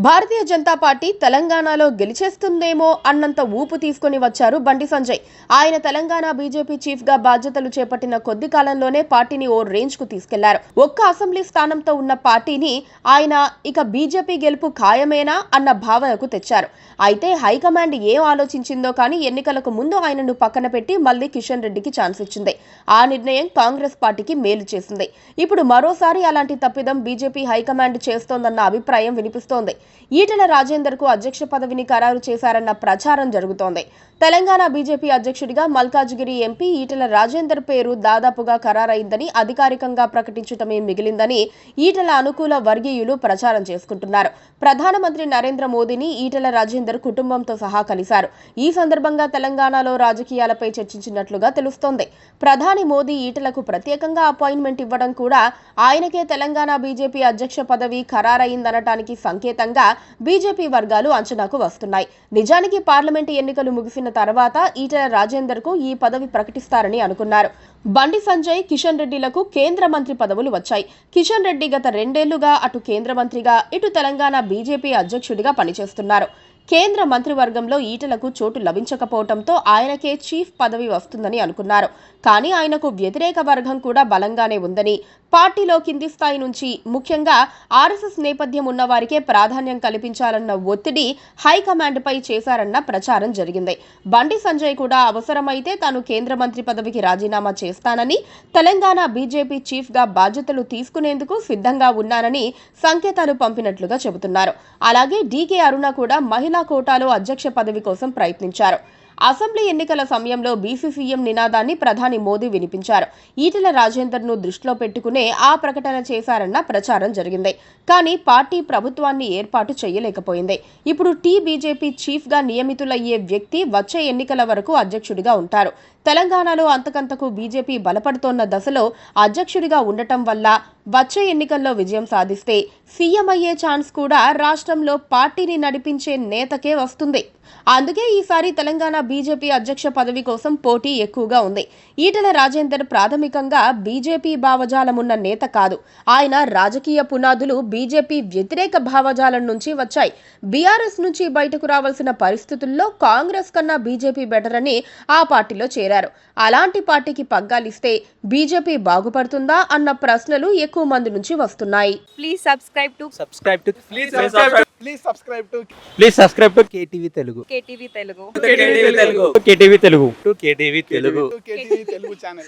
Bharatiya Janata party తెలంగాణలో గెలిచేస్తుందేమో అన్నంత ఊపు తీసుకుని వచ్చారు బండి సంజయ్. ఆయన తెలంగాణ బీజేపీ చీఫ్ గా బాధ్యతలు చేపట్టిన కొద్ది కాలంలోనే పార్టీని ఓ రేంజ్ కు తీసుకెళ్లారు. ఒక్క అసెంబ్లీ స్థానంతో ఉన్న పార్టీని ఆయన ఇక బీజేపీ గెలుపు ఖాయమేనా అన్న భావనకు తెచ్చారు. అయితే హైకమాండ్ ఏం ఆలోచించిందో కానీ ఎన్నికలకు ముందు ఆయనను పక్కన పెట్టి మళ్లీ కిషన్ రెడ్డికి ఛాన్స్ ఇచ్చింది. ఆ నిర్ణయం కాంగ్రెస్ పార్టీకి మేలు చేసింది. ఇప్పుడు మరోసారి అలాంటి తప్పిదం బీజేపీ హైకమాండ్ చేస్తోందన్న అభిప్రాయం వినిపిస్తోంది. ఈటెల రాజేందర్ కు అధ్యక్ష పదవిని ఖరారు చేశారన్న ప్రచారం జరుగుతోంది. తెలంగాణ బీజేపీ అధ్యక్షుడిగా మల్కాజ్గిరి ఎంపీ ఈటెల రాజేందర్ పేరు దాదాపుగా ఖరారైందని అధికారికంగా ప్రకటించటమే మిగిలిందని ఈటెల అనుకూల వర్గీయులు ప్రచారం చేసుకుంటున్నారు. ప్రధానమంత్రి నరేంద్ర మోదీని ఈటెల రాజేందర్ కుటుంబంతో సహా కలిశారు. ఈ సందర్భంగా తెలంగాణలో రాజకీయాలపై చర్చించినట్లుగా తెలుస్తోంది. ప్రధాని మోదీ ఈటెలకు ప్రత్యేకంగా అపాయింట్మెంట్ ఇవ్వడం కూడా ఆయనకే తెలంగాణ బీజేపీ అధ్యక్ష పదవి ఖరారైందనటానికి సంకేతంగా బీజేపీ వర్గాలు అంచనాకు వస్తున్నాయి. నిజానికి పార్లమెంటు ఎన్నికలు ముగిసిన తర్వాత ఈటెల రాజేందర్ కు ఈ పదవి ప్రకటిస్తారని అనుకున్నారు. బండి సంజయ్, కిషన్ రెడ్డిలకు కేంద్ర మంత్రి పదవులు వచ్చాయి. కిషన్ రెడ్డి గత 2 ఏళ్లుగా అటు కేంద్ర మంత్రిగా ఇటు తెలంగాణ బీజేపీ అధ్యక్షుడిగా పనిచేస్తున్నారు. కేంద్ర మంత్రివర్గంలో ఈటెలకు చోటు లభించకపోవడంతో ఆయనకే చీఫ్ పదవి వస్తుందని అనుకున్నారు. కానీ ఆయనకు వ్యతిరేక వర్గం కూడా బలంగానే ఉందని, పార్టీలో కింది స్థాయి నుంచి ముఖ్యంగా ఆర్ఎస్ఎస్ నేపథ్యం ఉన్నవారికే ప్రాధాన్యం కల్పించాలన్న ఒత్తిడి హైకమాండ్ పై చేశారన్న ప్రచారం జరిగింది. బండి సంజయ్ కూడా అవసరమైతే తాను కేంద్ర మంత్రి పదవికి రాజీనామా చేస్తానని, తెలంగాణ బీజేపీ చీఫ్ గా బాధ్యతలు తీసుకునేందుకు సిద్ధంగా ఉన్నానని సంకేతాలు పంపినట్లుగా చెబుతున్నారు. అలాగే డీకే అరుణ కూడా మహిళా కోటాలో అధ్యక్ష పదవి కోసం ప్రయత్నించారు. అసెంబ్లీ ఎన్నికల సమయంలో బీసీసీఎం నినాదాన్ని ప్రధాని మోదీ వినిపించారు. ఈటెల రాజేందర్ ను దృష్టిలో పెట్టుకునే ఆ ప్రకటన చేశారన్న ప్రచారం జరిగింది. కానీ పార్టీ ప్రభుత్వాన్ని ఏర్పాటు చేయలేకపోయింది. ఇప్పుడు బీజేపీ చీఫ్ గా నియమితులయ్యే వ్యక్తి వచ్చే ఎన్నికల వరకు అధ్యక్షుడిగా ఉంటారు. తెలంగాణలో అంతకంతకు బీజేపీ బలపడుతోన్న దశలో అధ్యక్షుడిగా ఉండటం వల్ల వచ్చే ఎన్నికల్లో విజయం సాధిస్తే సీఎం అయ్యే ఛాన్స్ కూడా రాష్ట్రంలో పార్టీని నడిపించే నేతకే వస్తుంది. అందుకే ఈసారి తెలంగాణ బీజేపీ అధ్యక్ష పదవి కోసం పోటీ ఎక్కువగా ఉంది. ఈటెల రాజేందర్ ప్రాథమికంగా బీజేపీ భావజాలమున్న నేత కాదు. ఆయన రాజకీయ పునాదులు బీజేపీ వ్యతిరేక భావజాలం నుంచి వచ్చాయి. బీఆర్ఎస్ నుంచి బయటకు రావాల్సిన పరిస్థితుల్లో కాంగ్రెస్ కన్నా బీజేపీ బెటర్ అని ఆ పార్టీలో చేరారు. అలాంటి పార్టీకి పగ్గాలిస్తే బీజేపీ బాగుపడుతుందా అన్న ప్రశ్నలు ఎక్కువ మంది నుంచి వస్తున్నాయి. Please subscribe to KTV Telugu. KTV Telugu. KTV Telugu. KTV Telugu. KTV Telugu channel.